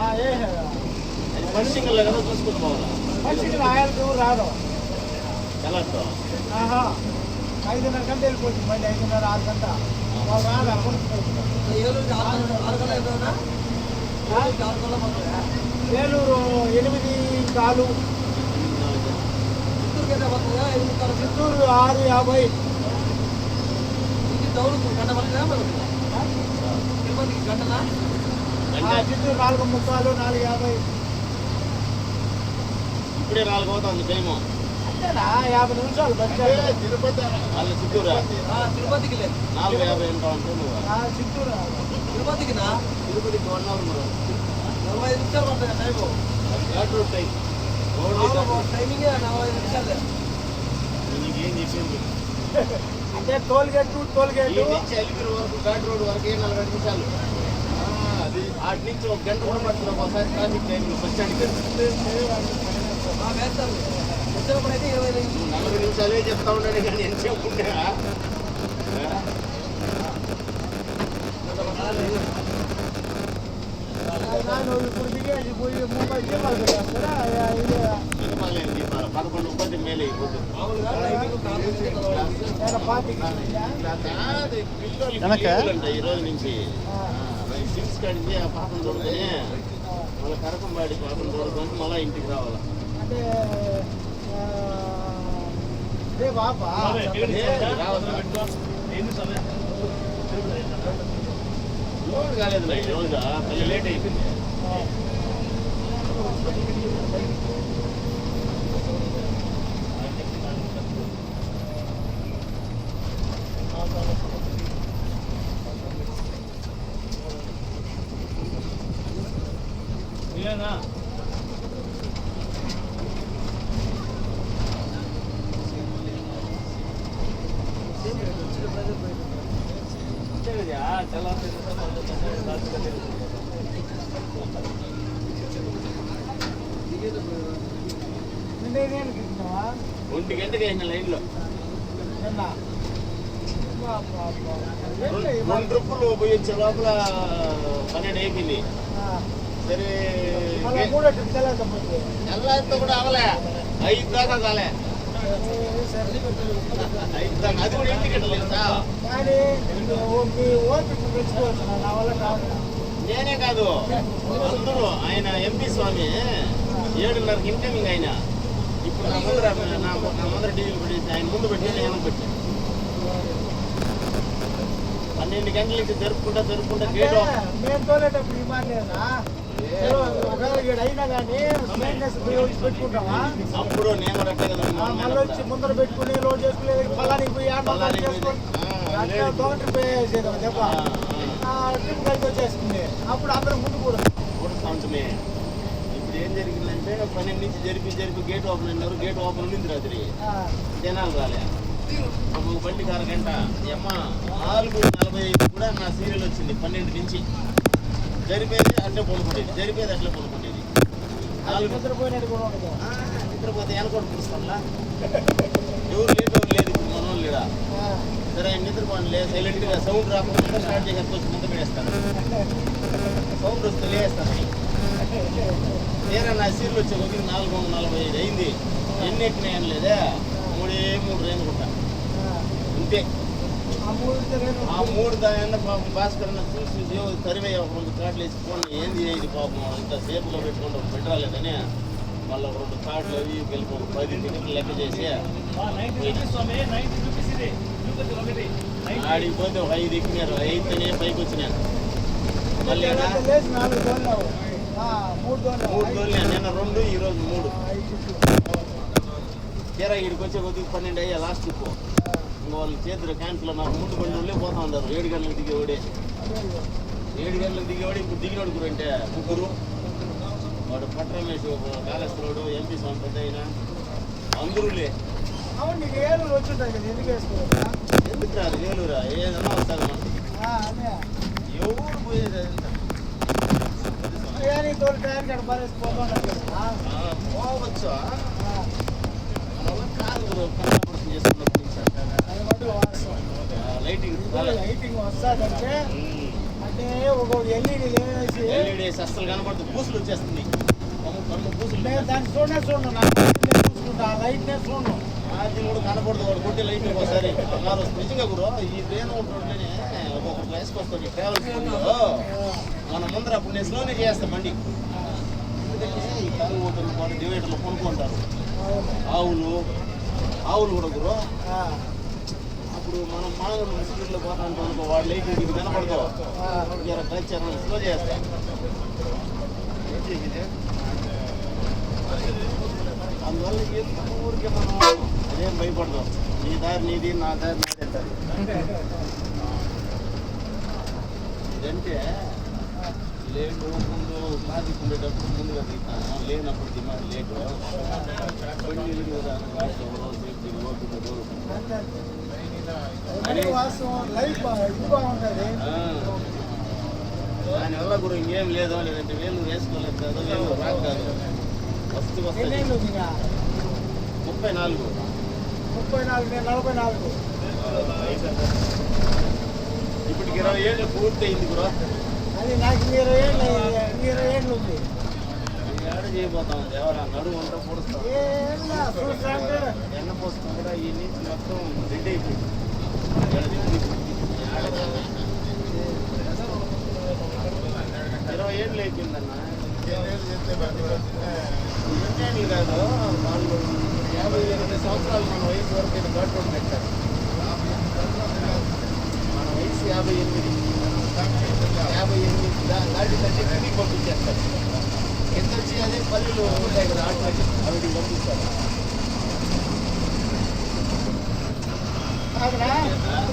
అది ఫస్ట్ కదా చూసుకుని పోవాలా ఫస్ట్ ఆయనకు రాదు కలర్తో 5:30 గంట వెళ్ళిపోతుంది మళ్ళీ 5:30 6 గంట వాళ్ళు రాదు ఏలూరు 8:4 చిత్తూరు 6:50 చిత్తూరు 4:30 4:50 ఇప్పుడే 4 అవుతుంది టైము అంతేనా 50 నిమిషాలు బస్టాండ్ తిరుపతి వాళ్ళ చిత్తూరు తిరుపతికి 4:50 ఎంత అంటే నువ్వు చిత్తూరు తిరుపతికి 1 అవర్ 45 నిమిషాలు పడుతుంది టైము ఘాట్ టైం టైమింగ్ 45 నిమిషాలు నీకేం చెప్పింది అంటే టోల్గేట్ అలిపిరి వరకు ఘాట్ రోడ్ వరకు 40 నిమిషాలు అది ఆటి నుంచి 1 గంట కూడా పడుతుంది ఒకసారి ట్రాఫిక్ టైం బస్ స్టాండ్కి వేస్తారు వచ్చినప్పుడు అయితే 40 నిమిషాలే చెప్తా ఉన్నాడు కానీ ఎంతసేపు ఉండే ఇప్పుడు దిగేసి పోయి ముంబై దీపాలు పెట్టేస్తారా 11 మేలు అయిపోతుంది ఈ రోజు నుంచి సిమ్స్ కాడికి ఆ పాపం దొరుకుని మళ్ళీ కరకంబాడి పాపం దొరుకుని మళ్ళీ ఇంటికి రావాలి అంటే లోడ్ కాలేదు ఈ రోజు మళ్ళీ లేట్ అయిపోయింది ఒంటి గంటకి వేసిన లైన్లో 2 ట్రిప్పులు పోయి వచ్చే లోపల 12 అయిపోయింది సరే తెల్లారితో కూడా అవలే 5 దాకా కాలే 5 దాకా అది కూడా ఇంటికి తెలుసా నేనే కాదు అందరూ ఆయన ఎంపీ స్వామి 7:30 ఇన్కమింగ్ ఆయన ఇప్పుడు నా ముందర టీవీలు పెట్టేసి ఆయన ముందు పెట్టి నేను పెట్టాను 12 గంటలకి జరుపుకుంటా గేట్ నేను తోలేటప్పుడు అయినా కానీ పెట్టుకుంటావా అప్పుడు నేను కూడా మళ్ళీ వచ్చి ముందర పెట్టుకుని లోడ్ చేసుకునేది పలానికి పోయి దెబ్బ ట్రిప్ కలిసి వచ్చేస్తుంది అప్పుడు అందరం ముందు కూడా సంవత్సరమే ఇప్పుడు ఏం జరిగిందంటే 12 నుంచి జరిపి గేట్ ఓపెన్ అన్నారు గేట్ ఓపెన్ ఉంది రాత్రి జనాలు రాలే అప్పుడు బండికి 1 గంట అమ్మ 4:45 కూడా నా సీరియల్ వచ్చింది 12 నుంచి జరిపేది అట్లే పడుకుండేది నిద్రపోతే వెనకోటి చూస్తాంలా ఎవరు లేదు ఇప్పుడు మన వాళ్ళు లేడా సరే ఆయన నిద్రపోని లేదు సైలెంట్గా సౌండ్ రాకుండా స్టార్ట్ చేసి వచ్చి ముందు పెడేస్తాను సౌండ్ వస్తే లేస్తాను తీరా నా సీరియల్ వచ్చే ఒకటి 4:45 అయింది ఎన్ని ఎక్కినాయని లేదా 3 రేనుకుంటా అంతే ఆ 3 దాని పాపం భాస్కర్ చూసి సరివే ఒక 2 కార్డులు వేసి ఫోన్ ఏంది ఇది పాపం ఇంత సేపులో పెట్టుకుంటూ పెట్టరాలేదని మళ్ళీ 2 కార్డులు అవి వెళ్ళి 10 టికెట్లు లెక్క చేసి ఆడికి పోతే ఒక 5 ఎక్కినారు 5 పైకి వచ్చినాను మళ్ళీ 3 దోళ్ళు నిన్న 2 ఈరోజు 3 తీరా ఇక్కడికి వచ్చే కొద్దిగా 12 అయ్యా లాస్ట్ ఇప్పుడు వాళ్ళు చేతులు క్యాన్స్లో నాకు ముందు బండి పోతా ఉంటారు 7 గంటలకు దిగేవాడే 7 గంటలకు దిగేవాడు ఇప్పుడు దిగినోడు అంటే 3 వాడు పట్రమేష్ కాళేశ్వరుడు ఎంపీ స్వామి పెద్ద అయినా అందరూలే ఎందుకు రాదు ఏలూరా ఏదన్నా వస్తుంది మనకి ఎవరు పోయేది పోవచ్చు కాదు చేసుకున్నప్పుడు లైటింగ్ వస్తుందంటే అంటే ఒక ఎల్ఈడి వేసి ఎల్ఈడీస్ అస్సలు కనపడుతుంది, పూసులు వచ్చేస్తుంది, కన్ను పూసులు. నేను దాన్ని చూడను నాకు చూసుకుంటా ఆ లైట్నే చూడను. అది కూడా కనపడదు, వాడు కొట్టి లైట్ ఒకసారి అన్నారు నిజంగా గురు. ఈ ట్రైన్ ఉంటుంటేనే ఒక్కొక్క ప్లేస్కి వస్తుంది ట్రావెల్స్ మన ముందర అప్పుడు నేను స్లోనే చేస్తాను బండి. ఎందుకంటే ఈ కాలు ఓటర్లు పాటు డివైడర్లు కొనుక్కుంటారు. ఆవులు కూడా గురు. అప్పుడు మనం మామూలు స్పీడ్లో పోతా ఉంటాం అనుకో, వాడు లైట్ ఇది కనపడదు, స్లో చేస్తాం. అందువల్ల ఊరికే మనం అదేం భయపడదాం. నీ దారి నీది, నా దారి నాదే. ఇదంటే లేటు ముందు ట్రాఫిక్ ఉండేటప్పుడు ముందుగా దిగుతాను, లేనప్పుడు డిమాండ్ లేటు దానివల్ల కూడా ఇంకేం లేదు. లేదంటే వేలు వేసుకోలేదు కాదు, వేలు రాక కాదు, వస్తు వస్తుంది. 34 44 ఇప్పటికి 20 ఏళ్ళు పూర్తి అయింది బ్రో. అది నాకు 20 ఏళ్ళు ఉంది. ఏడ చేయబోతాం ఎవరా నడుము అంతా పొడుస్తాం, ఎన్న పోస్తాం కూడా ఈ నీటి మొత్తం రెడీ అయిపోయింది. 20 ఏళ్ళు అయిపోయిందన్న. ఇంకేంటి కాదు, వాళ్ళు 58 సంవత్సరాలు మన వయసు వరకు అయితే గవర్నమెంట్ పెట్టారు. మన వయసు 58 దాటి కిందికి పంపించేస్తారు. కింద వచ్చి అదే పల్లెలు ఉంటాయి కదా ఆటోమేటిక్, అవిటికి పంపిస్తారు.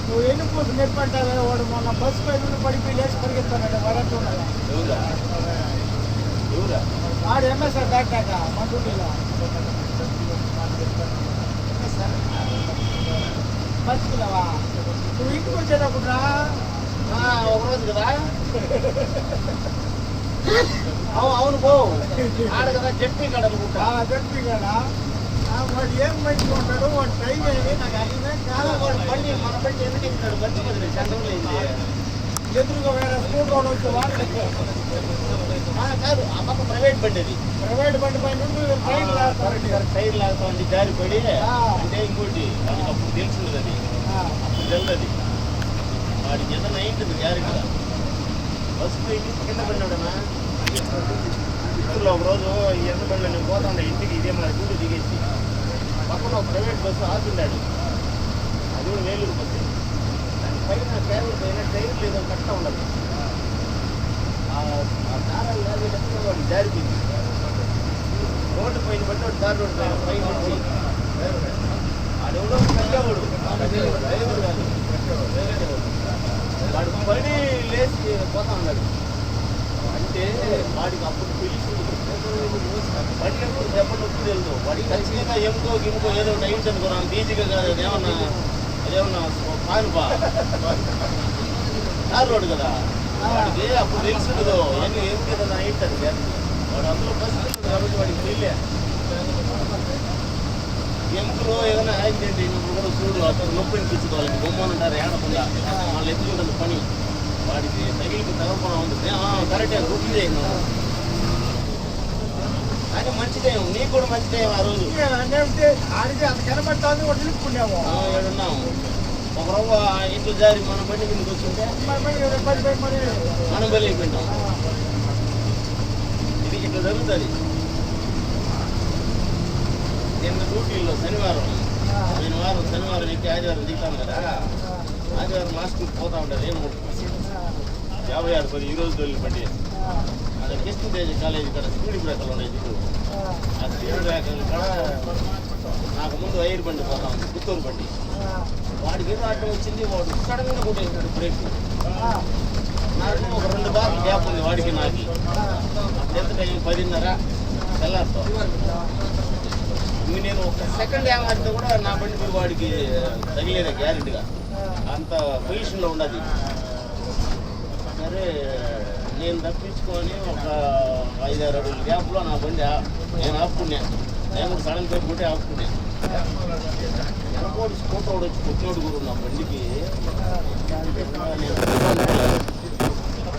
నువ్వు ఎన్నిపోతు నెప్పంటావే వాడు మొన్న బస్సు పై నుండి పడిపోయి లేచి పరిగెత్తానంటే వాడంటున్నాడా? వాడు ఎంఎస్ఆర్ దాటాక మా డ్యూటీలో మర్చిపోయావా? నువ్వు ఇంటికి వచ్చేటప్పుడు రా ఒకరోజు కదా. అవును పో ఆడ కదా జట్టి కడలుకుంటా. జట్టి కదా వాడు ఏం మంచిగా ఉంటాడు, వాడు టైం అయింది నాకు అర్థమే కాదు. వాడు బండి మన బండి ఎందుకు ఇస్తాడు, బండి బదిలీ చంద్రంలో అయింది. ఎదురుగా వేరే స్కూల్ రోడ్ వచ్చి వాడు కాదు, ఆ పక్క ప్రైవేట్ బండి అది. ప్రైవేట్ బండి పై నుండి టైర్ లాగుతాడు. టైర్ లాగుతామండి జారిపడి. అంటే ఇంకోటి వాడికి అప్పుడు తెలిసింది, అది అప్పుడు తెలియదు. వాడికి ఏదైనా అయింటుంది గ్యారెంటీగా. బస్సు పోయి కింద పడినాడనా చిత్తూరులో ఒకరోజు ఈ ఎండ బండిలో నేను పోతా ఉండే ఇంటికి, ఇదే మన డ్యూటీ దిగేసి పక్కన ఒక ప్రైవేట్ బస్సు ఆగుతున్నాడు. అది కూడా వేలూరు బస్సు. దాని పైన క్యాబిన్ పైన టైర్ లేదో కట్ట ఉండదు. ఆ దారాలు లాగేటప్పుడు వాడికి జారిపోయింది. రోడ్డు పైన బట్టి వాడు దారి రోడ్డు పైన వచ్చి అదెవడో పెద్దవాడు, డ్రైవర్ కాదు, వాడు పని లేచి పోతా ఉన్నాడు. అంటే వాడికి అప్పుడు తెలిసి బండి ఎప్పుడు దెబ్బ నొప్పి తెలుసు. వాడికి ఖచ్చితంగా గిముకో ఏదో టైట్ అనుకున్నాను, ఈజీగా కాదు. అదేమన్నా పానుపా దారి రోడ్డు కదా, వాడికి అప్పుడు తెలుసుండదు ఏం కదా అయింటుంది. వాడు అందులో బస్సు కాబట్టి వాడికి తెలియలే. ఎముకలో ఏదైనా యాక్సిడెంట్ అయినప్పుడు కూడా చూడు అతను నొప్పి అనిపించదు. వాళ్ళకి బొమ్మలు ఉంటారు ఏడకుండా, వాళ్ళు ఎత్తుకుంటుంది పని. వాడికి తగిలికి తగలకుండా ఉంటుంది. కరెక్టే గుర్తు చేయను, కానీ మంచి టైం, నీకు కూడా మంచి టైం. ఆ రోజు ఆడికి అంత కనబడుతుంది వాడు నిలుపుకున్నాము. ఏడున్నాము ఒక రవ్వ ఇంట్లో జారి మన బండి కిందకి వచ్చింటే మనం బలి అయిపోయింటాం. ఇది ఇట్లా జరుగుతుంది. నిన్న డ్యూటీల్లో శనివారం ఎక్కి ఆదివారం దిగుతాను కదా. ఆదివారం లాస్ట్కి పోతా ఉంటుంది. 56 ఈ రోజు తొలి బండి. అదే కృష్ణతేజ కాలేజీ ఇక్కడ స్పీడ్ బ్రేకర్లు ఉన్నాయి దిగు. ఆ స్పీడ్ బ్రేకర్లు కూడా నాకు ముందు వైర్ బండి పోతా ఉంది, పుత్తూరు బండి. వాడికి ఏదో అడ్డం వచ్చింది, వాడు సడన్గా కొట్టేసినాడు బ్రేక్. నాకు ఒక 2 బార్లు గ్యాప్ ఉంది వాడికి నాకు. ఎంత టైం 10:30 తెల్లారుతో. ఇంక నేను ఒక సెకండ్ ఏమాడితే కూడా నా బండి పోయి వాడికి తగిలేదా గ్యారెంటీగా, అంత పొజిషన్లో ఉండదు. సరే నేను తప్పించుకొని ఒక 5-6 అడుగుల గ్యాప్లో నా బండి నేను ఆపుకున్నాను. నేను కూడా సడన్ బ్రేక్ కొట్టి ఆపుకున్నాను. ఎనకోటి స్కూటర్ వచ్చి కొట్టినోడు కూడా నా బండికి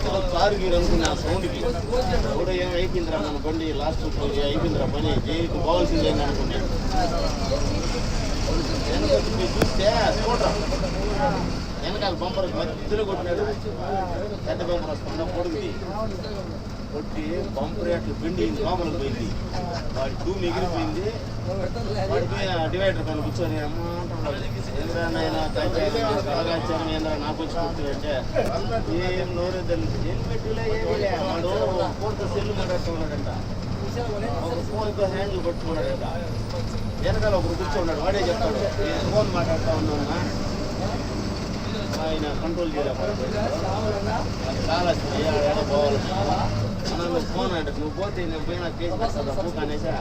అసలు కారు గీరు అనుకున్నా సౌండ్కి కూడా ఏం అయిపోయిందిరా మన బండి లాస్ట్ అయిపోయిందిరా పని జైలుకి పోవాల్సిందే అనుకున్నాను. చూస్తే చూడరా వెనకాల బంపర్ మధ్యలో కొట్టినాడు. పెద్ద బంపర్ వస్తుందా పొడుగుది కొట్టి బంపర్ అట్లు పిండి లోపలికి పోయింది. వాడి టూమ్ ఎగిరిపోయింది. వాడి పోయి డివైడర్ పైన కూర్చొని అమ్మ అంటున్నాడు, ఏంద్రా నాయన కలగాచారం ఏంద్రా నాకు వచ్చి కొట్టిందంటే ఏం నోరే తెలియదు. హెల్మెట్లే ఏమిలే వాడు ఫోన్తో సెల్లు మాట్లాడుతున్నాడంట, ఒక ఫోన్తో హ్యాండిల్ పట్టుకున్నాడంట. వెనకాల ఒకరు కూర్చోన్నాడు, వాడే చెప్తాడు ఫోన్ మాట్లాడుతూ ఉన్నామన్నా ఆయన కంట్రోల్ చేయలేకపోతే చాలా ఏడా పోవాలి అన్న ఫోన్ అంటే నువ్వు పోతే నేను పోయినా కేసు వస్తుందా పూక అనేసా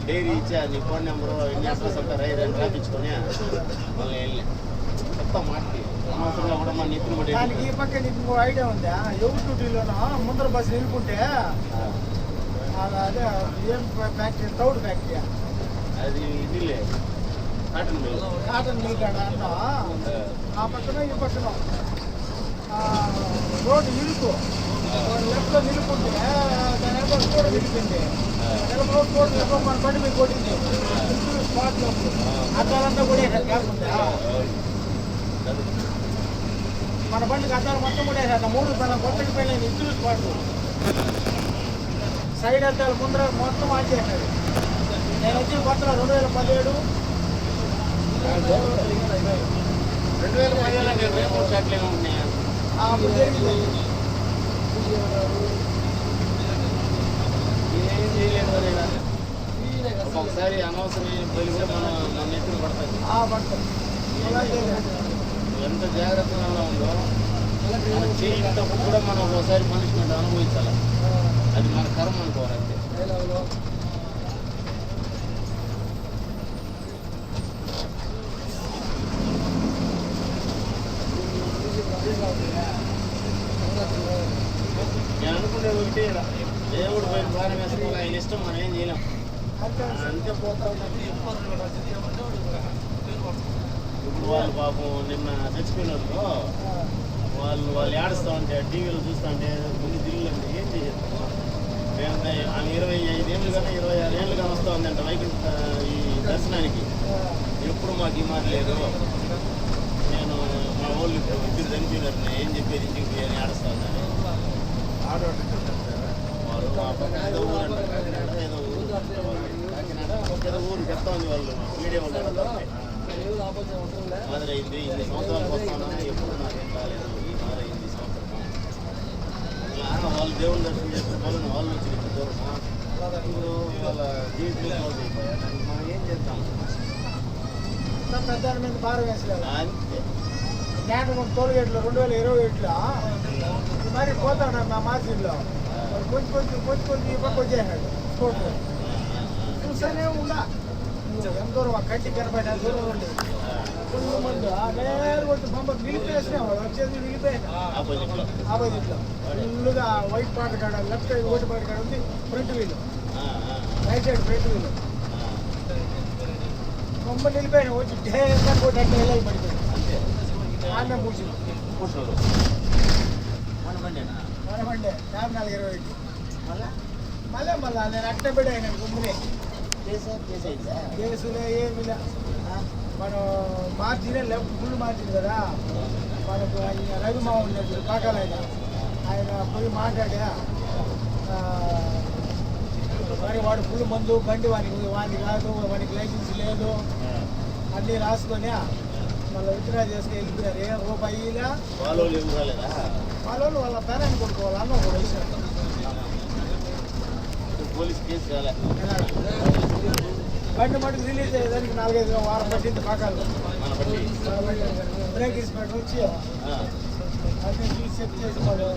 డైరీ ఇచ్చా నీ ఫోన్ నెంబరు ఎన్ని అడ్రస్ అంటారు రైలు రాపించుకొని మళ్ళీ వెళ్ళి చెప్తా మాటకి అనవసరంగా కూడా మన నిపుణులు పడి దానికి ఈ పక్క నీకు ఇంకో ఐడియా ఉందా? ఎవరు డ్యూటీలోనో ముందర బస్సు నిలుపుకుంటే అదే ఏం ఫ్యాక్టరీ తౌడు ఫ్యాక్టరీ అది ఇదిలే కాటన్ మిల్ కాటన్ మిల్ కాడ అన్న ఆ పక్కన ఈ పక్కన రోడ్డు నిలుపు లెఫ్ట్లో నిలుపుంటే దాని వెనక కూడా నిలిపింది. రోడ్డు మన బండి మీద కొట్టింది స్పాట్లో అద్దాలంతా కూడా గ్యాప్ ఉందా? మన బండికి అద్దాలు మొత్తం కూడా 3 తన కొత్తకి పైన ఇద్దరు స్పాట్లు సైడ్ అద్దాలు ముందర మొత్తం ఆచేసాడు. నేను వచ్చిన కొత్తలో 2017 2017 రేపు షాట్లే ఉంటున్నాయా అప్పుడు జరిగింది. ఏం చేయలేదు మరి ఒక్కొక్కసారి అనవసరమైన బలిగా మన నెత్తిన పడుతుంది. ఎంత జాగ్రత్తగా ఉందో మనం చేయటప్పుడు కూడా మనం ఒకసారి పనిష్మెంట్ అనుభవించాలి. అది మన కర్మ అనుకోవాలంటే. నేను అనుకునే ఒకటి దేవుడు పైన భారం వేసుకోవాలి, ఆయన ఇష్టం మనం ఏం చేయలేం. అంతే పోతా ఉన్నది. ఇప్పుడు వాళ్ళు పాపం నిన్న చచ్చిపోయినప్పుడు వాళ్ళు ఏడుస్తూ ఉంటే టీవీలో చూస్తూ ఉంటే కొన్ని దిల్లు అంటే ఏం చేయదు. మేము ఆమె 25 ఏళ్ళు కానీ 26 ఏళ్ళు కానీ వస్తూ ఉందంట వైకుంఠ ఈ దర్శనానికి. ఎప్పుడు మాకు ఈ మాట లేదు. నేను మా వాళ్ళు ఇద్దరు చనిపోయినారు, నేను ఏం చెప్పేది ఇంటికి పోయి అని ఏడుస్తూ ఉన్నాను. వాళ్ళు మా పక్కన ఏదో ఊరు అంటారు, కాకినాడ ఏదో ఊరు కాకినాడ ఏదో ఊరు చెప్తా ఉంది. వాళ్ళు మీడియా వాళ్ళు మాదిరైంది 2 సంవత్సరాలకు వస్తాను, ఎప్పుడు నాకేం కాలేదు, ఈ మాదైంది సంవత్సరం. అలా వాళ్ళు దేవుని దర్శనం చేసిన వాళ్ళు వాళ్ళు వచ్చి ఇంత దూరం ఇప్పుడు వాళ్ళ జీవితంలో అయిపోయారు. దానికి మనం ఏం చేద్దాం? పెద్ద మీద భారం వేసలేదు. అంతే నేను టోల్గేట్లో 2027లో మరి పోతాడు మా మార్జిన్లో కొంచెం ఈ పక్క వచ్చేసాడు స్కూటర్ చూసానే ఉందా. ఎంత దూరం ఆ కంటి కనపడిన దూరం ఉండి ఫుల్ మంది నేరు వచ్చి బొమ్మ నిలిపేసినా వచ్చేది నిలిపోయినా ఆపోజిట్లో ఫుల్గా వైట్ పాట కాడ లెఫ్ట్ సైడ్ ఓటు పాట కాడ ఉంది front wheel, right side front wheel బొమ్మ నిలిపోయినా వచ్చి డేగా కొట్టి అంటే వెళ్ళాలి పడిపోయింది. ఆమె పూర్చింది మనమండే 420 మళ్ళీ నేను అట్ట పెట్టి ఆయన గుమ్మునే కేసులే ఏమిలే. మనం మార్జినే లెఫ్ట్ ఫుల్ మార్జిన్ కదా. మనకు ఆయన రవిమా ఉండేది కాకాలైన ఆయన పోయి మాట్లాడా మరి వాడు ఫుల్ మందు బండి వానికి కాదు, వానికి లైసెన్స్ లేదు అన్నీ రాసుకొని మళ్ళీ విత్డ్రా చేసుకుని వెళ్ళిపోయారు. ఏ రూపాయిలా వాళ్ళు వాళ్ళ పేరెంట్ కొడుకోవాలి అన్న ఒక వయసు పోలీస్ కేసు కాలే. బండి మటుకు రిలీజ్ అయ్యేదానికి 4-5 వారం పట్టింది పాకాలు. బ్రేక్ ఇన్స్పెక్టర్ వచ్చి అన్నీ చూసి చెక్ చేసి వాళ్ళు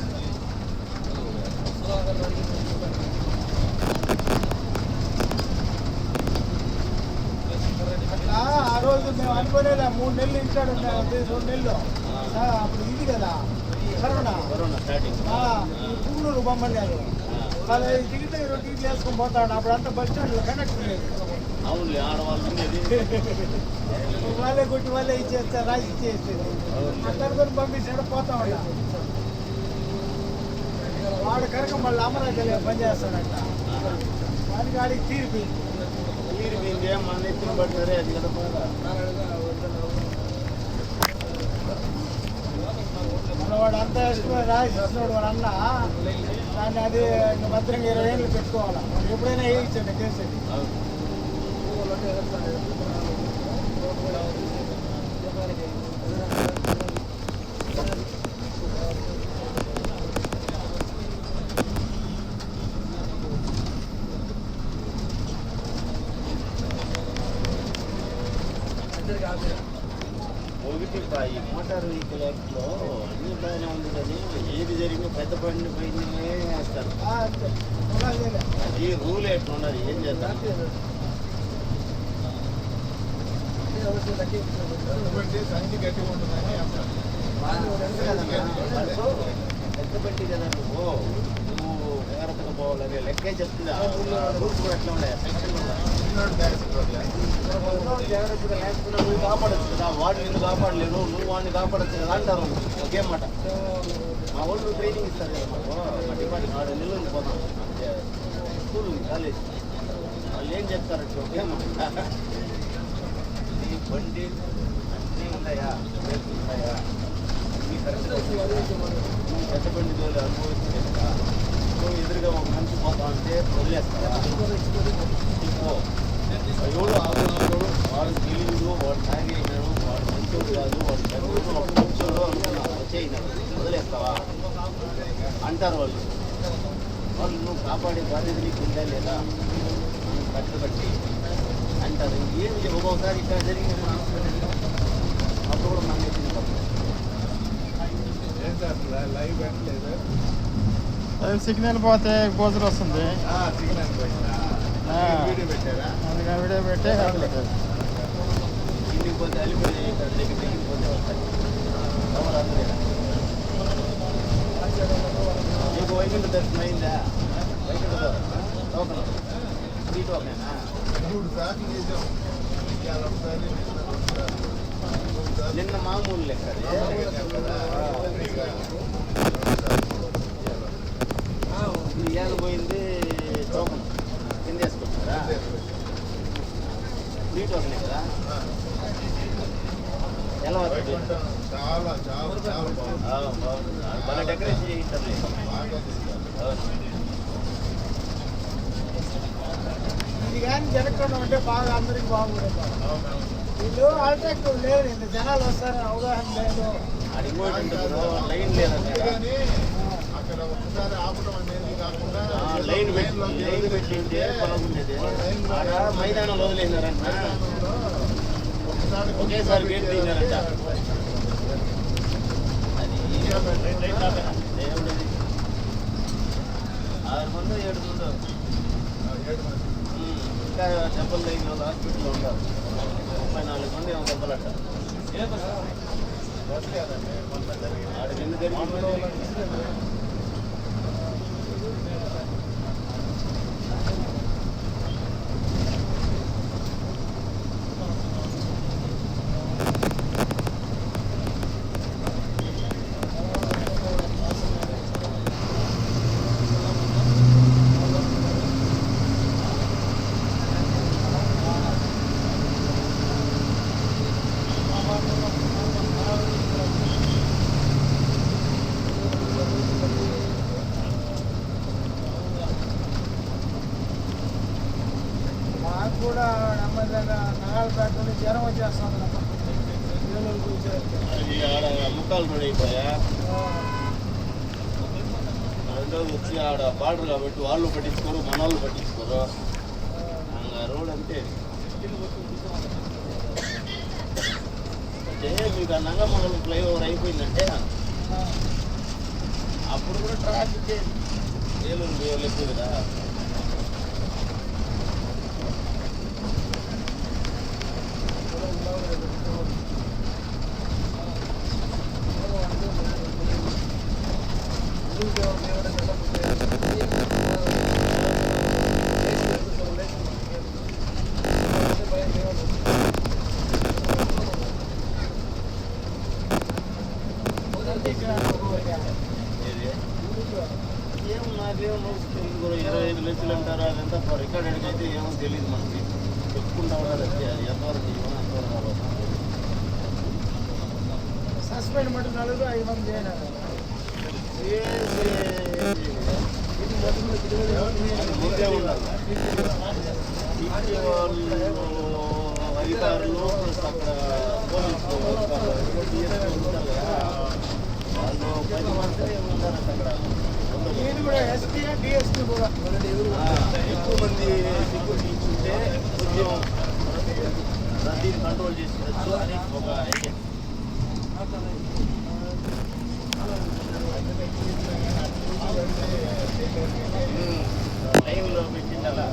అట్లా ఆ రోజు మేము అనుకోలేదా 3 నెలలు ఇంటాడు 2 నెలలు అప్పుడు ఇది కదా కరోనా పుంగూరు బొమ్మలేదు. వాళ్ళు టికెట్ టికెట్లు వేసుకొని పోతాడు. అప్పుడు అంతా బస్ స్టాండ్లో కండక్టర్ లేదు. వాళ్ళే కొట్టి వాళ్ళే ఇచ్చేస్తారు, రాసి ఇచ్చేస్తుంది. అక్కడ కొని పంపించాడు పోతా ఉన్నా వాడు కనుక మళ్ళీ అమరావతిలో పనిచేస్తాడంట. వాడికి ఆడికి తీరిపోయింది. ఏం మన ఎత్తున పడ్డారే అది కదా బాగా. వాడు అంతా ఇష్టమే రాసిస్తున్నాడు వాడు అన్న. దాన్ని అది ఇంకా భద్రంగా 20 ఏళ్ళు పెట్టుకోవాలి. వాడు ఎప్పుడైనా వేయించండి కేసు. ఒకటి ఈ మోటార్ వెహికల్ యాక్ట్లో అన్ని బాగానే ఉంది కానీ ఏది జరిగినా పెద్ద బండి పైన వేస్తారు. అది రూల్ ఎట్లా ఉన్నది ఏం చేస్తారు. సంచి గట్టిగా ఉంటుందని పెద్ద బండి కదా నువ్వు జాగ్రత్తగా పోవాలని లెక్కే చెప్తుందా. రూల్స్ కూడా ఎట్లా ఉన్నాయి సెక్షన్ జాగ్రత్తగా లేకపోతే నువ్వు కాపాడచ్చు కదా. వాడు నిన్ను కాపాడలేను, నువ్వు వాడిని కాపాడచ్చు కదా అంటారు. ఒకే మాట. మా వాళ్ళు ట్రైనింగ్ ఇస్తారు కదా మాకు. మా డిపార్ట్మెంట్ 6 నెలలు పోతాం స్కూల్ ఉంది కాలేజ్. వాళ్ళు ఏం చెప్తారంటే ఒకే మాట. ఈ బండి అన్నీ ఉన్నాయా, బ్రేక్స్ ఉన్నాయా, అన్నీ కరెక్ట్గా నువ్వు పెద్ద బండి తోలి అనుభవించలేదు కదా. నువ్వు ఎదురుగా ఒక మనిషి పోతా అంటే వదిలేస్తావా. ఎవడు ఆలోచనడు వాడు తెలియదు, వాడు తాగేసినాడు, వాడు మంచోడు కాదు, వాడు చదువుడు ఒక మంచోడు అనుకున్నావు వచ్చేయినాడు వదిలేస్తావా అంటారు వాళ్ళు. వాళ్ళు నువ్వు కాపాడే బాధ్యత నీకు ఉందా లేదా కట్టుబట్టి అంటారు. ఏమి ఒక్కొక్కసారి ఇక్కడ జరిగింది మన హాస్పిటల్లో. అప్పుడు కూడా మన నెత్తిన ఏం సార్ లైవ్ పెట్టలేదు. సిగ్నల్ పోతే గోజులు వస్తుంది. సిగ్నల్ పోయిందా? వీడియో పెట్టారా? అందుకే వీడియో పెట్టి ఇంటికి పోతే అల్లిపోయి ఇక్కడ దగ్గర తెగిపోతే వస్తాయి. నీకు వైకుంఠ దర్శనం అయిందా? Vaikuntha token free టోకనేనా? 3 సార్లు చేసాం. ఇవాళ ఒకసారి, నిన్న 2 సార్లు. నిన్న మామూలు లెక్క అది. ఇవాళ పోయింది టోకన్ కింద వేసుకుంటారా? ఫ్రీ టోకనే కదా. ఎలా వస్తుంది? చాలా చాలా చాలా బాగుంది. బాగుంటుంది. బాగా డెకరేషన్ చేయించాలి. బాగా చేశారు. ఇది కానీ జరగకుండా ఉంటే బాగా అందరికి బాగుండేది. అవునవును. వీళ్ళు ఆల్టర్నేటివ్ లేదు. ఇంత జనాలు వస్తారని అవగాహన లేదు. లైన్ లేదంటే కానీ అక్కడ ఒకసారి ఆపడం అనేది కాకుండా లైన్ పెట్టింటే బాగుండేది. ఆడ మైదానంలో వదిలేనారంట. ఒకేసారి గేట్ తీసినారంట. అది దేవుడిది 6 మందో 7 మందో 7 మంది. ఇంకా దెబ్బలు తగిన వాళ్ళు హాస్పిటల్లో ఉంటారు. 34 మంది ఏమో దెబ్బలంట. బస్ కాదండి, మొన్న జరిగింది. ఆడికి ఎందుకు జరిగింది? మాకు కూడా నెమ్మదిగా నగాలపేట నుండి జ్వరం వచ్చేస్తుంది. ఏలూరుకు వచ్చేసరికి. అది ఆడ ముక్కాలు పడి అయిపోయా. రెండోది వచ్చి ఆడ బార్డర్ కాబట్టి వాళ్ళు పట్టించుకోరు, మన వాళ్ళు పట్టించుకోరు. రోడ్ అంతే. అంటే మీకు ఆ నంగమంగళం ఫ్లైఓవర్ అయిపోయిందంటే అప్పుడు కూడా ట్రాఫిక్ ఏలూరు ఎక్కువ కదా. ఏమున్నా నాకేమో తెలుగు 25 లక్షలు అంటారు, అదంతా రికార్డెడ్కి అయితే ఏమో తెలియదు మనకి. చెప్పుకుంటా ఉండాలి అంతే, అది ఎంతవరకు ఇవ్వను అంతవరకు రావచ్చు. సస్పెండ్ మటు 4-5 మంది చేయనారు. ముందే ఉండాలి ఇచ్చే వాళ్ళు అధికారులు ప్లస్ అక్కడ పోలీసు ఉంటారు కదా, వాళ్ళు 10 మంది ఉంటారంట అక్కడ. నేను కూడా ఎస్పీ డిఎస్పీ కూడా ఎక్కువ మంది సెక్యూరిటీ ఇచ్చుంటే కొంచెం రద్దీని కంట్రోల్ చేసినచ్చు అని ఒక ఐడియా. లైవ్లో పెట్టింది అలా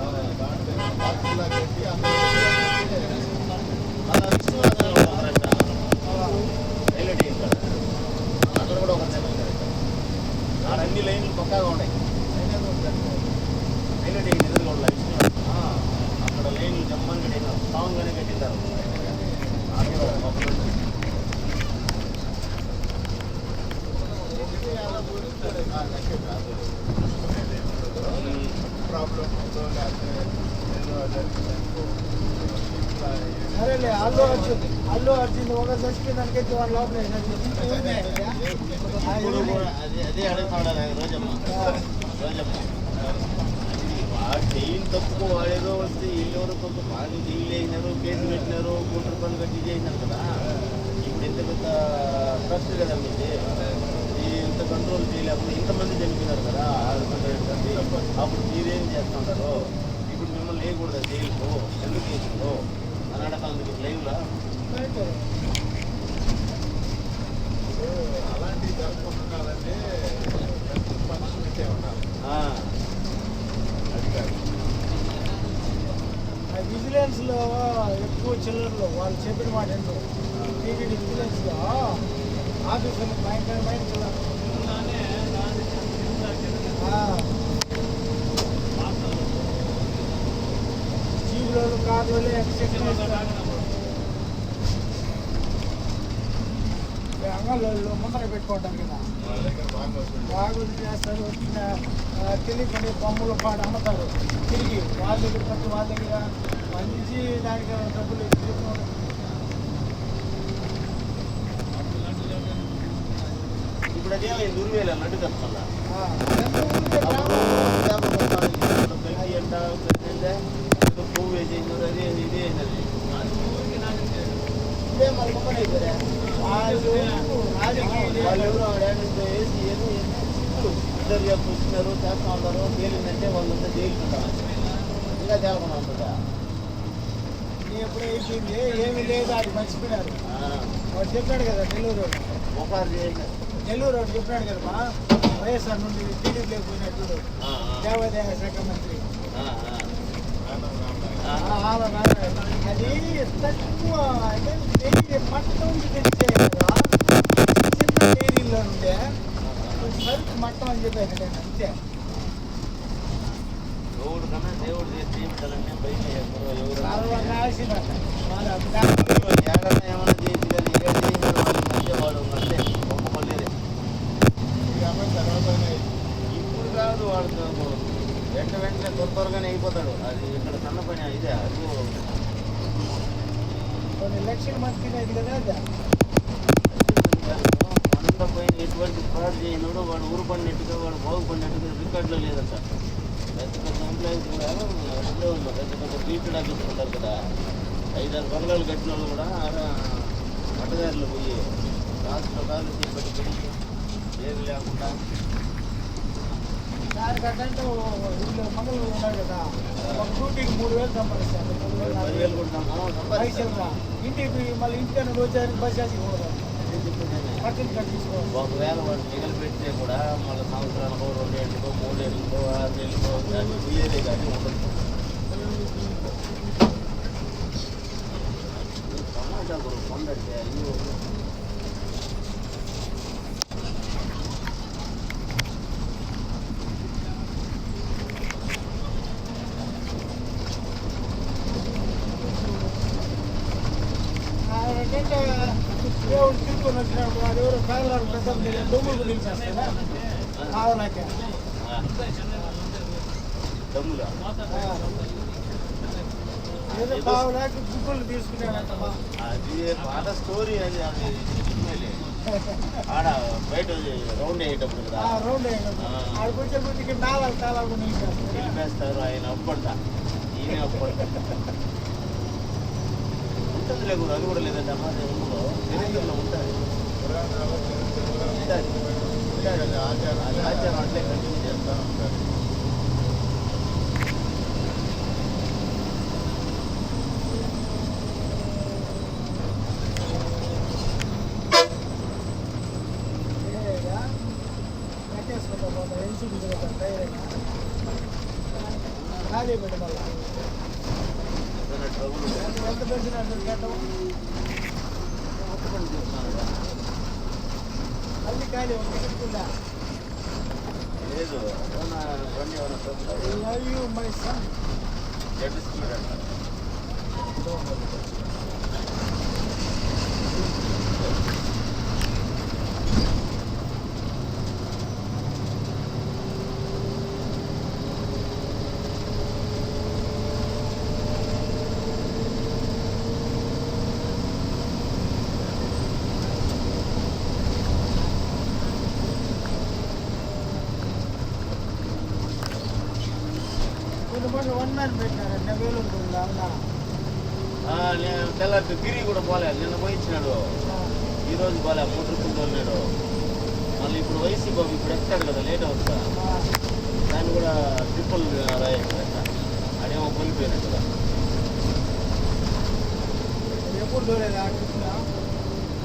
అలా విశ్వాసంలో ఉన్నారంట రైల్వే ఇక్కడ అక్కడ కూడా ఒక ఆడ అన్ని లైన్లు పక్కాగా ఉన్నాయి. రైల్వే టీం ఎదురుగా ఉండాలి అక్కడ లైన్లు జమ్మని కట్టినారు, సాంగ్గానే కట్టింటారు. సరేలే అల్లు అర్జున్ ఒక చచ్చిపోయి దానికైతే వాళ్ళ లోపల ఇప్పుడు కూడా అదే అడుగుతాడు రోజమ్మ. వాడు జైలు తప్పుకో, వాడేదో వస్తే వీళ్ళెవరో కొంత బాగా జైలు వేసినారు, కేసు పెట్టినారు, ₹1 కట్టి చేసినారు కదా. ఇప్పుడు ఇంత పెద్ద ట్రస్ట్ కదా మీది, ఇంత కంట్రోల్ చేయలేకపోతే ఇంతమంది చనిపోయినారు కదా 600 అప్పుడు మీరేం చేస్తుంటారు? ఇప్పుడు మిమ్మల్ని వేయకూడదు జైలుకు, ఎందుకు వేసిందో అని అడగందుకు లైవ్లా. అలాంటివి జరుపుకుంటున్నారంటే పనిష్మెంట్ ఏమన్నారు విజిలెన్స్ లో ఎక్కువ చిల్లర్లు వాళ్ళు చెప్పిన మాట ఏంటో టీటీడీ విజిలెన్స్ లో ఆఫీసర్లు భయంకరమైన చిల్లర. జీబులో కార్లో అంగళ్ళు ముందర పెట్టుకుంటారు కదా, వాళ్ళ దగ్గర బాగా వస్తుంది. బాగా చేస్తారు. తెలియకుండా బొమ్మలు పాడు అమ్ముతారు తిరిగి వాళ్ళ దగ్గర పట్టి వాళ్ళ దగ్గర మంచి దానికి డబ్బులు ఇప్పుడు అదే దుర్వేలు అన్నట్టు చెప్తున్నా. గట్టి అంట పువ్వు వేసేసినారు, అదే ఇదే అయినది. ఇదే మన కుక్కనే అయిపోయా వాళ్ళు ఎవరు ఆడేసి వేసి ఇద్దరు వచ్చినారు చేస్తా ఉంటారు. తేలిందంటే వాళ్ళంతా తేలుకుంటారు, ఇంకా తేలకుండా ఉంటుందా? ఎప్పుడు అయిపోయింది ఏమీ లేదు, అది మర్చిపోయినారు. వాడు చెప్పాడు కదా నెల్లూరు ఒకరు చేసినారు. నెల్లూరు వాడు చెప్పాడు కదా వైఎస్ఆర్ నుండి టీడీపీలోకి పోయినట్టు దేవాదాయ శాఖ మంత్రి. అది తక్కువ డైరీ మట్టం తెచ్చే కదా, చిన్న డైరీలో ఉండే సరుకు మట్టం అని చెప్పాను నేను అంతే. దేవుడు కన్నా దేవుడు చేసి పెట్టాలంటే బయట ఎవరు రాసిందట ఏడన్నా ఏమన్నా చేసి కానీ ఏ చేసిన వాళ్ళు మంచివాడు అంటే గొప్ప పల్లెదే. ఇప్పుడు కాదు వాడు వెంటనే త్వరగానే అయిపోతాడు. అది ఇక్కడ సన్న పని ఇదే అది కొన్ని లక్షల మంది తినేది కదా. వంద పైన ఎటువంటి ఫ్రాడ్ చేయనోడు వాడు ఊరు పడినట్టుగా వాడు బాగుపడినట్టుగా రికార్డులో లేదంట. పెద్ద పెద్ద ఎంప్లాయీస్ కూడా అట్లే ఉన్నారు. పెద్ద పెద్ద రీఫీడ్ ఆఫీసులు ఉంటారు కదా, 5-6 బంగ్లాలు కట్టిన వాళ్ళు కూడా పట్టదారులు పోయి రాష్ట్ర కాలు చేపట్టి పెరిగి ఏది లేకుండా దానికంటే వీళ్ళు మంగళూరు ఉన్నారు కదా, ఒక డ్యూటీకి 3,000 సంపాదిస్తారు. 10,000 కూడా సంపాదిస్తారు. ఇంటికి మళ్ళీ ఇంటికన్నా వచ్చారు బస్ చేసి కూడా పట్టిన కట్టించుకోవాలి. ఒకవేళ వాడు మిగిలి పెడితే కూడా మళ్ళీ సంవత్సరాలకు 2 ఏళ్ళకో 3 ఏళ్ళకో 6 నెలలకో దాన్ని పోయేదే కానీ ఉండదు. టమాటా కూడా కొందంటే అయ్యో ఏంటంటే దేవుడు తిరుగుకొని వచ్చినప్పుడు వాడు ఎవరు పేదలకు పెద్ద డొమ్ములు నిలిచేస్తాడా కాదనాక దమ్ములా ఏదో బావులాక గుగ్గులు తీసుకున్నాడంటమ్మా. అది పాత స్టోరీ అది అది సినిమాలే. ఆడ బయట రౌండ్ అయ్యేటప్పుడు కదా రౌండ్ ఆడికి వచ్చే కొద్దికి తాళాలు నిలిపేస్తారు. వెళ్ళిపేస్తారు ఆయన అప్పంట ఈయన అప్పంట ఉంటుంది లేకుండా అది కూడా లేదంటే అమ్మ ఊళ్ళో చరిత్రలో ఉంటుంది పురాణాలు చరిత్రలో ఉంటుంది ఆచారం అట్లే కంటిన్యూ చేస్తూ ఉంటారు. కట్టేసుకుంటా పోతా ఎన్సీబీ ఖాళీ పెట్టి మళ్ళా ఏదైనా ట్రబుల్ ఉంటే ఎంత పెంచినట్టు కట్టం ఒప్పుకొని చూస్తున్నాను కదా. అన్ని ఖాళీ ఉంటుందా. లేదు ఏమన్నా బండి ఏమైనా trouble love you my son. Z speed అంటారు. కొంతమంది వన్ మ్యాన్ పెట్టినారంటే వేలుంటుందా అన్నా. నేను తెల్లారి గిరి కూడా పోలే నిన్న పోయించినాడు ఈరోజు పోలే 3 ట్రిప్పులు తోలినాడు. మళ్ళీ ఇప్పుడు వైసీ బాబు ఇప్పుడు ఎక్కుతాడు కదా లేట్ అవుతా దాన్ని కూడా ట్రిప్పులు రాయట అదేమో కొలిపోయినట్టు కదా. ఎప్పుడు దూరేది ఆడుతున్నా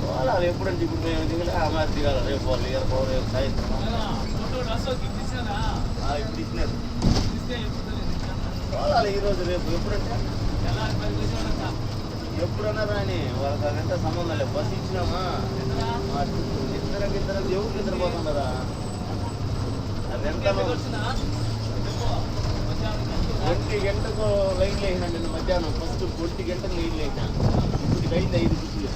పోవాలి ఎప్పుడంటే ఇప్పుడు మేము దిగలే ఆ మాది దిగాల రేపు వాళ్ళు రేపు సాయంత్రం ఇప్పుడు ఇచ్చినారు పోవాలి ఈరోజు రేపు ఎప్పుడంటే ఎప్పుడన్నా రాని వాళ్ళకి అదంతా సంబంధం లేదు. బస్సు ఇచ్చినామా ఇద్దరు దేవుడికి నిద్రపోతున్నారా అదెంత 1 గంటకు లైన్లు వేసినా నిన్న మధ్యాహ్నం ఫస్ట్ 1 గంటకు లైన్లు వేసినా ఇప్పుడు అయింది 5 గుర్తులు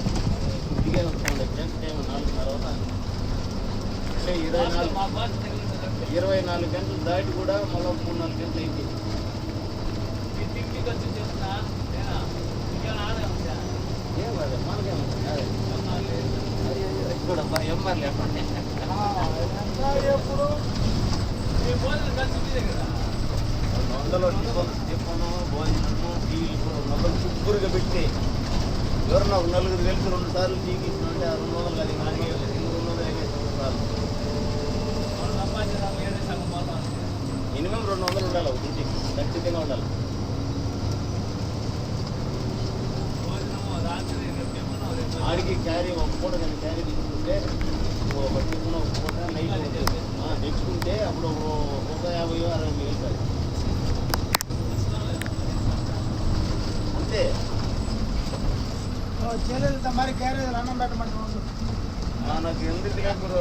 ఇప్పుడు దిగే వస్తుంది ఎగ్జాక్ట్ టైం 4:30 అవుతాను. అంటే 24 గంటలు దాటి కూడా మళ్ళీ 3-4 గంటలు అయింది. ఏం కాదు మనకేమవుతుంది ఎంఆర్ లేకుండా ఎప్పుడు 100లో టిఫను భోజనము టీవీలు కూడా 200 శుభ్రంగా పెట్టి ఎవరన్నా ఒక 4 కలిసి 2 సార్లు టీవీ ఇచ్చినా అంటే 200 కాదు 200 సార్లు మినిమం 200 ఉండాలి ఒక డ్యూటీ ఖచ్చితంగా ఉండాలి. ఆడికి క్యారీ ఒక పూట కానీ క్యారీ తీసుకుంటే ఒక టిఫిన్ ఒక పూట నైట్ తెచ్చుకుంటే అప్పుడు ఒక 50-60 మిగులుతుంది అంతే. చెల్లెలతో మరి క్యారేజ్ అన్నం పెట్టమంటే ఉండు. నాకు ఎందుకు లేకపోతే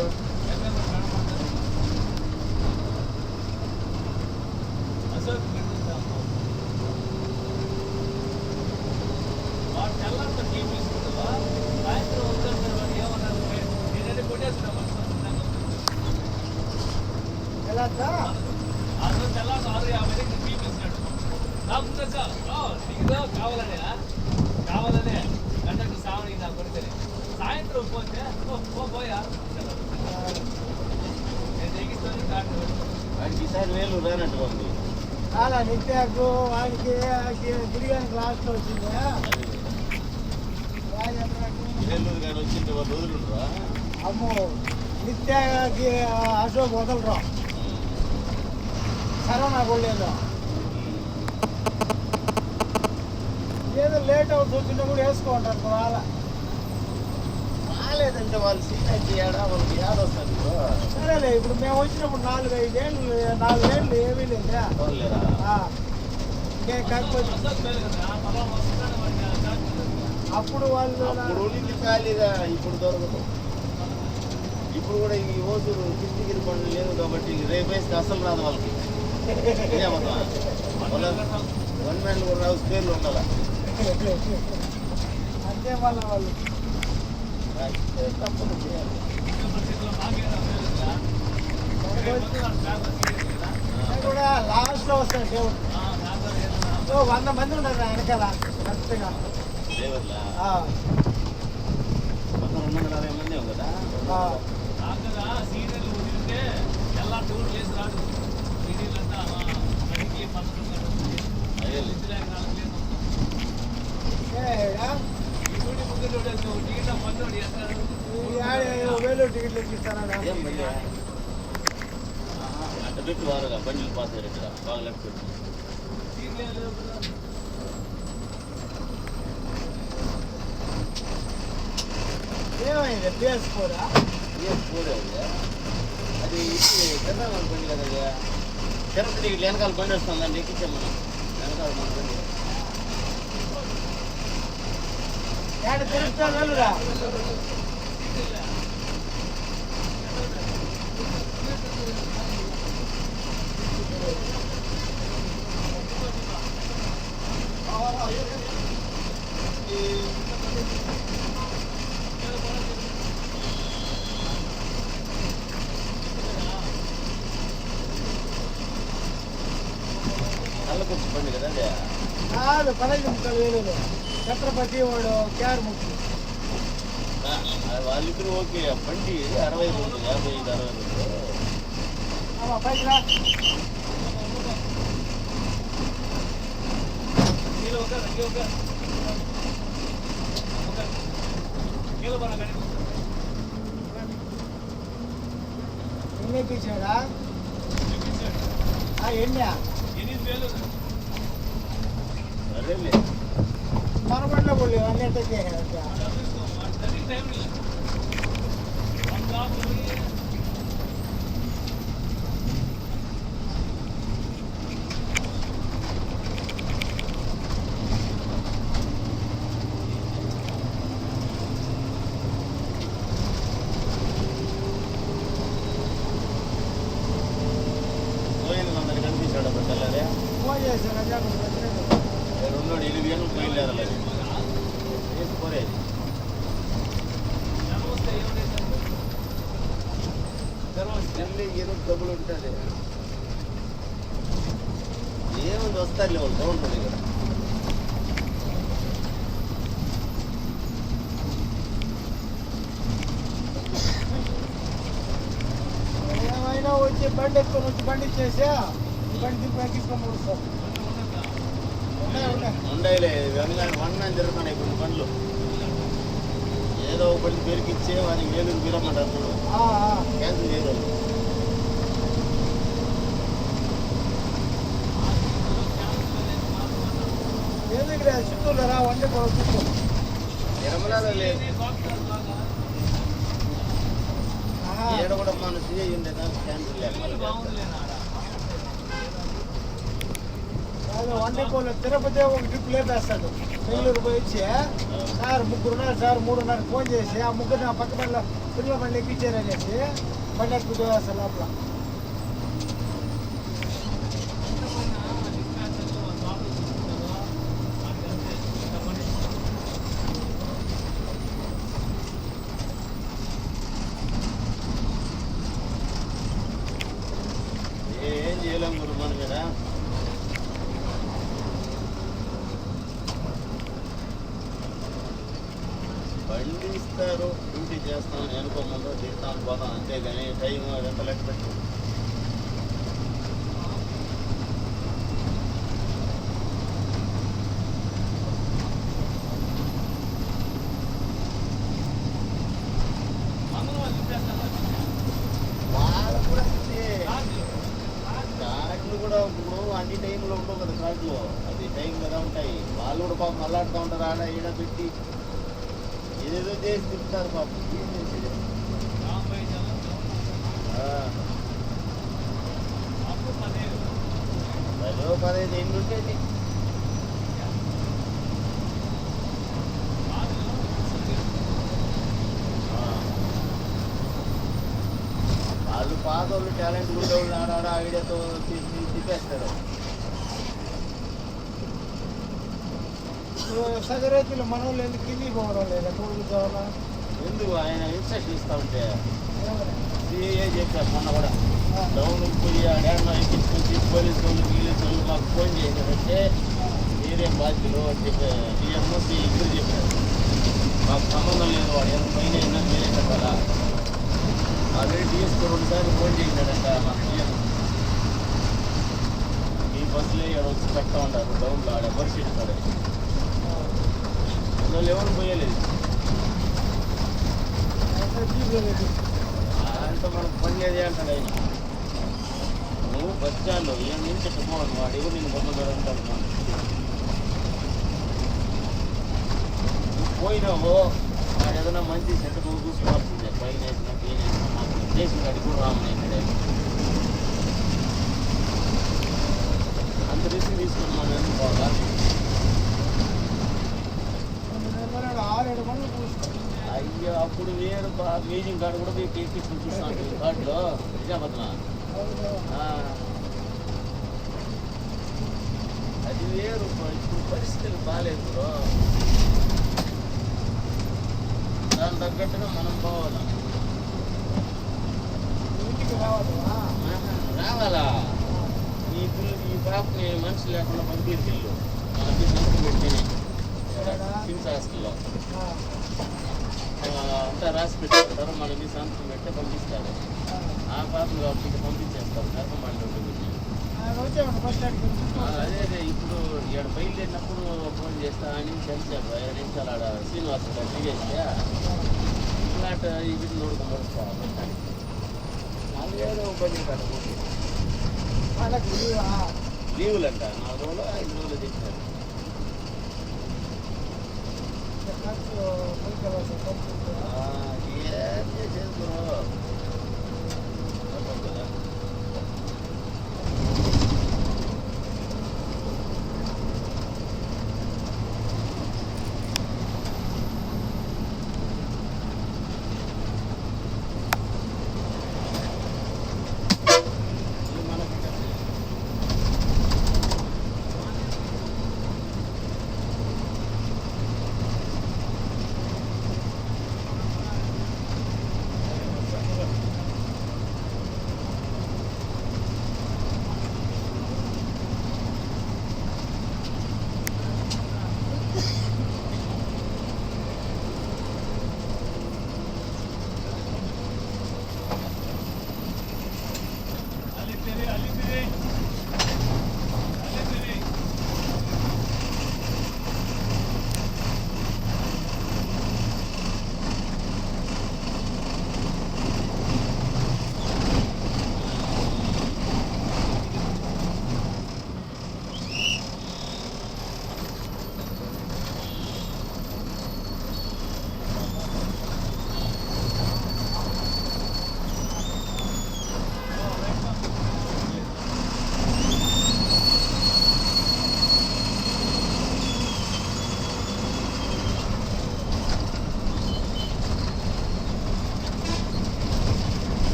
ఎలా కావాలనే గంటకు సావని నాకు కొడితే సాయంత్రం పోతే పోయా నేను తెగిస్తాను వాడికి ఈసారి వేలు రానట్టు ఉంది. చాలా నిత్యాకు వాడికి బిర్యానీ క్లాస్లో వచ్చింది నెల్లూరు కానీ వచ్చింది వాళ్ళు వదులుంటారా. అమ్మో నిత్యాకి అశోక్ వదలరా సరవనా కొడలేదు. ఏదో లేట్ అవుతుంది వచ్చినా కూడా వేసుకోంటారు వాళ్ళ రాలేదంటే వాళ్ళు సీట్ చేయడా వాళ్ళకి యాడ్ వస్తుంది. సరేలే ఇప్పుడు మేము వచ్చినప్పుడు 4-5 ఏళ్ళు ఏమీ లేదా ఇంకే కాకపోతే అప్పుడు వాళ్ళు అప్పుడు ఉండింది ఖాళీగా ఇప్పుడు దొరకదు. ఇప్పుడు కూడా ఈ ఓసూరు కిందిగిరి పనులు లేదు కాబట్టి రేపు వేస్తే అసలు రాదు వాళ్ళకి. వన్ మ్యాన్ కూడా రావు స్పేర్లు ఉండాలి. అంతే వాళ్ళ వాళ్ళు తప్పదు చేయాలి. లాస్ట్ లో వస్తాడు దేవుడు. ఓ 100 మంది ఉన్నారు నా వెనకాల కరెక్ట్గా. డ్రైవర్లా ఆ, మొత్తం 260 మంది కదా. ఆ. సీనియర్లు వదిలితే ఎలా టూర్ చేసి రాడు. సీనియర్లు అంతా పనికి అదే ఏడా? టికెట్ పన్నోడు చేస్తాడు. ఈ ఆడే 1000 టికెట్లు ఎక్కిస్తారా? ఏం బండి అట్ట పెట్టి వారుగా బండిలు పోతారు ఇక్కడ బాగా లెక్క పెట్టి. ఏమైంది PS4? ఏం పోలేదు అది తిరణాల బండి కదా అది. తిరుపతి ఇట్లా వెనకాల బండి వస్తుందండి, ఎక్కించాం మనం వెనకాల మన బండి. ఏడ తిరుగుతా వెళ్ళురా. నల్లకొచ్చి బండి కదా అది. కాదు 15 ముక్కలు వేలు. ఛత్రపతి వాడు క్యార్ ముక్కు. వాళ్ళిద్దరు ఓకే. బండి 60 ఉంది, 55, 60. పైకి రా. ఎన్ని ఎక్కించాడా? ఎన్ని? 8,000. సరేలే మన బండిలో పోలే అన్నీ ఎంత చేయాలి? టైం లేదు. వన్ కాపు పోయింది మందరికి కనిపించాడు అప్పుడు తెల్లారే. ఫోన్ చేశాను అజాకు. రెండోడు 8 గంటలు పోయిలేరు అలాగే వేసుకోలేదు. ఏదో డబ్బులు ఉంటుంది. ఏముంది వస్తారులే వాళ్ళు బాగుంటుంది ఇక్కడ. ఏమైనా వచ్చి బండి ఎక్కువ వచ్చి బండి ఇచ్చేసా ఈ బండి దింపు ఎక్కించుకోమూడు సార్. ఉండయిలే వన్ జరుగుతున్నాయి ఇప్పుడు బండ్లు. ఏదో ఒక బండి పేరుకి ఇచ్చే వారికి వేలు విరమ్మంటారు. క్యాన్సిల్ చేయరు. ఏది చిత్తూరు రా వంట చూసుకో. తిరుమలలో లేదు. ఏడ కూడా మన సీఐ ఉండేదా క్యాన్సిల్ లేకపోతే. వండకోళ్ళు తిరుపతి ఒక ట్రిప్ లేపేస్తాడు. బెంగళూరు పోయి వచ్చి సార్ 3 ఉన్నారు సార్ 3:30 ఫోన్ చేసి ఆ ముగ్గురు నా పక్క బండిలో పిల్లల బండి ఎక్కించారనేసి బండి ఎక్కువ వేస్తాడు లోపల. ఏం చేయలేం గురు మన మీద. బండి ఇస్తారు, డ్యూటీ చేస్తాం, అనుకోమందో తీస్తామని పోతాం అంతేగాని టైం అదంతా లెక్క పెట్టు. వాళ్ళు కూడా అంతే. కార్డులు కూడా ఇప్పుడు అన్ని టైంలో ఉండవు కదా కార్డులు. అది టైం కదా ఉంటాయి. వాళ్ళు కూడా పాపం మళ్ళాడుతూ ఉంటారు. ఆడ ఈడ పెట్టి ఏదేదో చేసి తిప్పుతారు పాపం. ఏం చేసేది? పదో 15 ఎన్ని ఉండేది. వాళ్ళు పాత వాళ్ళు టాలెంట్ ఉండేవాళ్ళు ఆడ ఐడియాతో తిప్పేస్తారు. సగరైతులు మన వాళ్ళు ఎందుకు కిందికి పోవడం లేదా? కూడుకు కావాలా? ఎందుకు ఆయన ఇన్స్ట్రక్షన్ ఇస్తా ఉంటే సిఏ చెప్పారు మొన్న కూడా. డౌన్ పోయి ఆ డ్యామ్లో ఎక్కించుకొని పోలీసు వాళ్ళు వీళ్ళు మాకు ఫోన్ చేశారంటే మీరేం బాధ్యులు అని చెప్పి డిఎంఓసి ఇప్పుడు చెప్పారు. మాకు సంబంధం లేదు, వాడు ఎంత పైన అయినా మీరే కట్టాలా. ఆల్రెడీ డిఎస్కి 2 సార్లు ఫోన్ చేసినాడంట మాకు డిఎం. ఈ బస్సులో వచ్చి కట్టా ఉంటారు డౌన్లో ఆడే పరిస్థితి కాడే. అందులో ఎవరు పోయలేదు. అంతా మనకు పని లేదే అంటాడు ఆయన. నువ్వు బస్ స్టాండ్లో ఏం నుంచి పోవాలి, వాడు ఎవరు నేను పొందగలరు అంటారు. నువ్వు పోయినావు, వాడు ఏదైనా మంచి సెట్ నువ్వు చూసుకోవాల్సిందే. పైన వేసినా పైన వేసినా మాకు చేసిన కాడికి కూడా రామన్నాడే. అంత రిస్క్ తీసుకుని మనం ఎందుకు పోవాలా? 6-7 మంది కూర్చున్నాం. అయ్యో అప్పుడు వేరు మ్యూజియం కార్డు కూడా పోయి ఎక్కించుకుని చూస్తాను ఈ కార్డులో నిజాబద్దునా. అది వేరు, ఇప్పుడు పరిస్థితులు బాగాలేదు బ్రో. దాని తగ్గట్టుగా మనం పోవాలి. ఇంటికి రావాలా? రావాలా? ఈ పాపని మనిషి లేకుండా పంపిల్లు మనకి సంతకం పెట్టినాయి కిమ్స్ హాస్టల్లో అంతా రాసి పెట్టుకుంటారు. మనకి సంతకం పెట్టి పంపిస్తారు. ఆ పాపను కాబట్టి పంపించేస్తారు. కర్మమండి ఉంటుంది. అదే అదే ఇప్పుడు ఇక్కడ బయలుదేరినప్పుడు ఫోన్ చేస్తా అని తెలిసారు. 5 నిమిషాలు ఆడ శ్రీనివాస దిగేస్తే ఇట్లాంటి ఇది నోడుకొని పడుకోవాలి. నాలుగేదో పని కాదు లీవులు అంట 4 రోజులు 5 రోజులు చెప్పారు. ఏం చేసేది బ్రో కదా.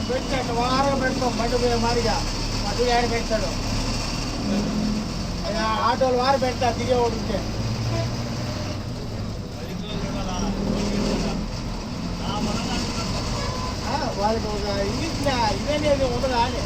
పెట్టాడు వారం పెడతాం బండి పోయే మారిగా మధ్య ఆడ పెడతాడు ఆటోలు వారు పెడతారు దిగేవాడు ఉంటే వాళ్ళకి ఒక ఇదనేది ఉండదా అని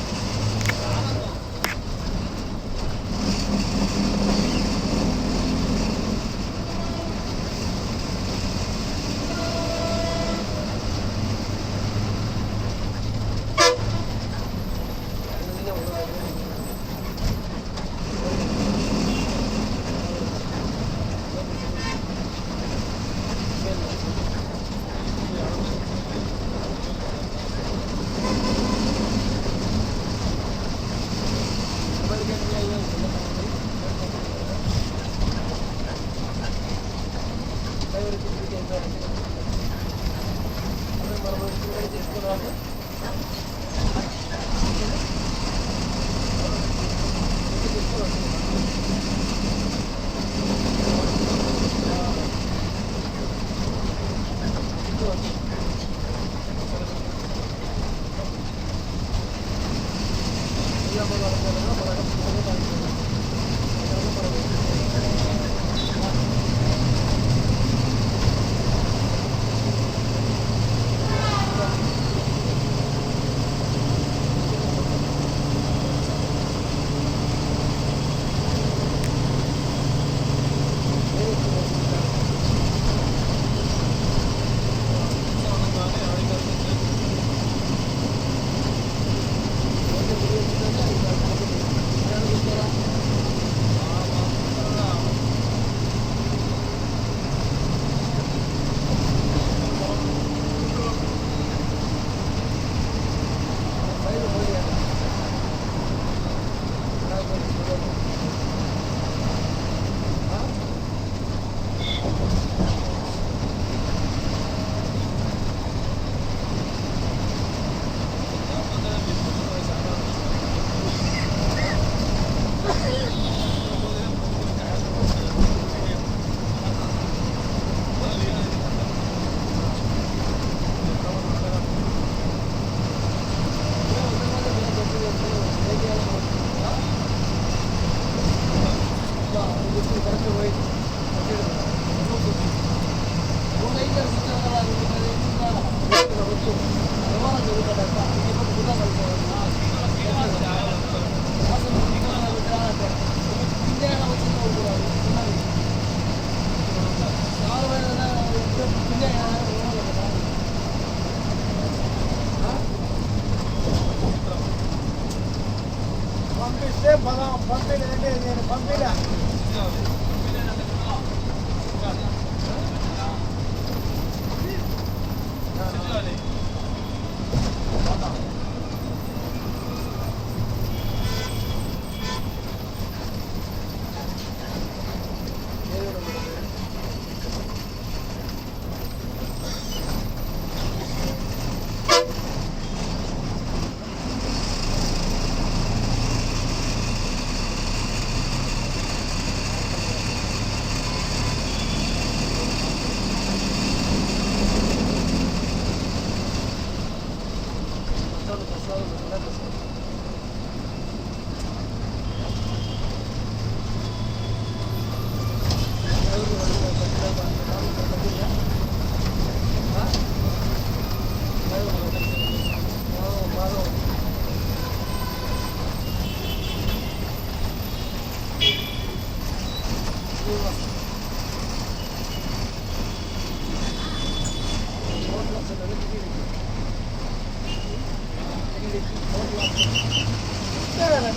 పంపిస్తే పంపిలేదంటే నేను పంపిలే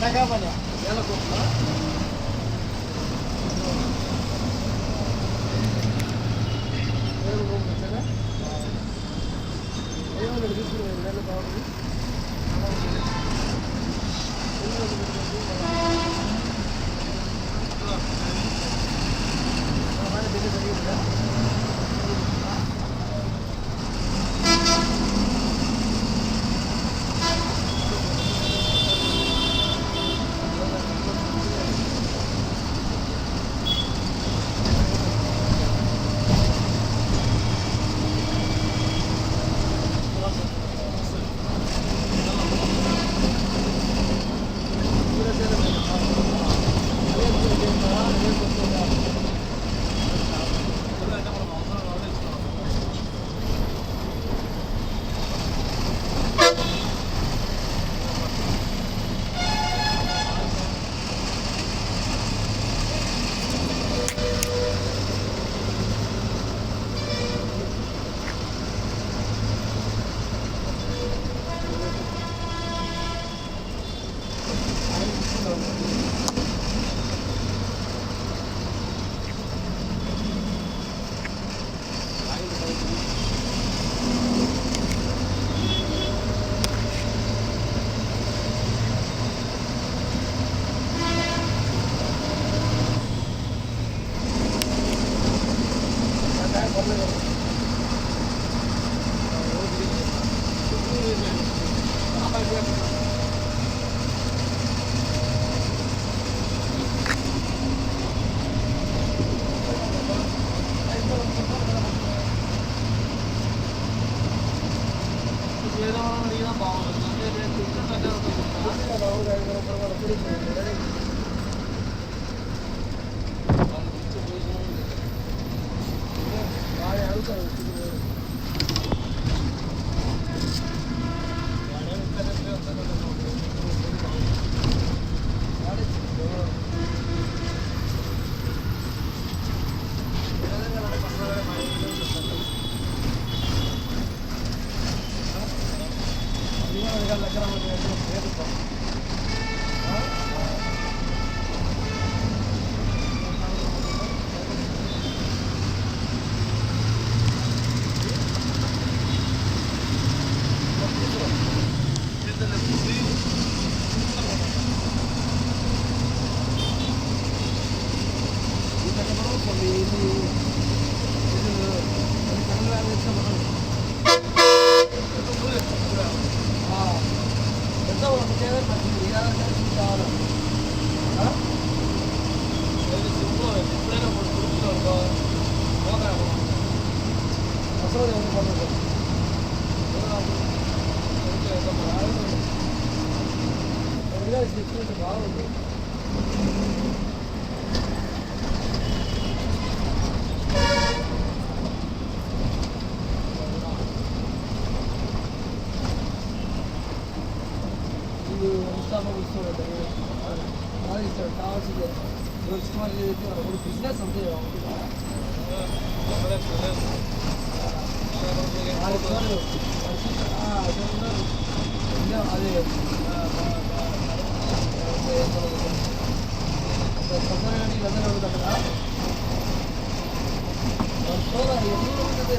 టకామని ఏదో అడిగినా బాగుంటుంది అంటే నేను తింటే దగ్గర ఉంటుంది బాగుంది కావాల్సిందే బిజినెస్ అంతే అదే తొందరగా ఇవన్నీ అడుగుతా కదా చూడాలి ఎప్పుడు ఉంటుంది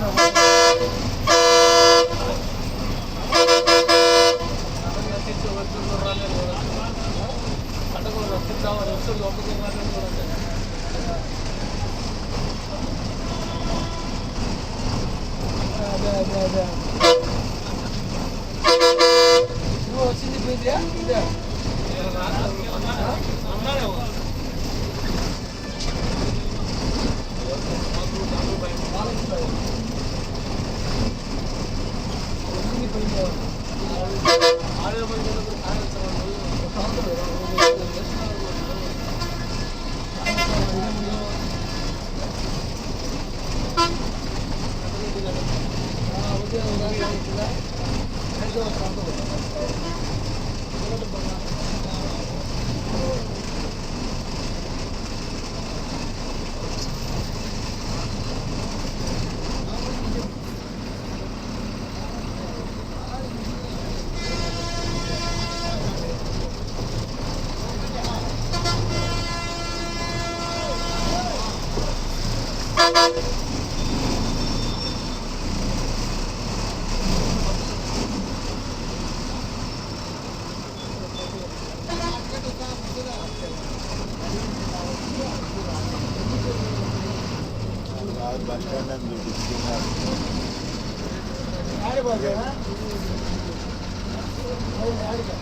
అదే అదే అదే నువ్వు వచ్చింది పోయిందా ఇదే బస్ స్టాండ్ అని చూపిస్తున్నారు ఆడిపోతారా ఆడిగా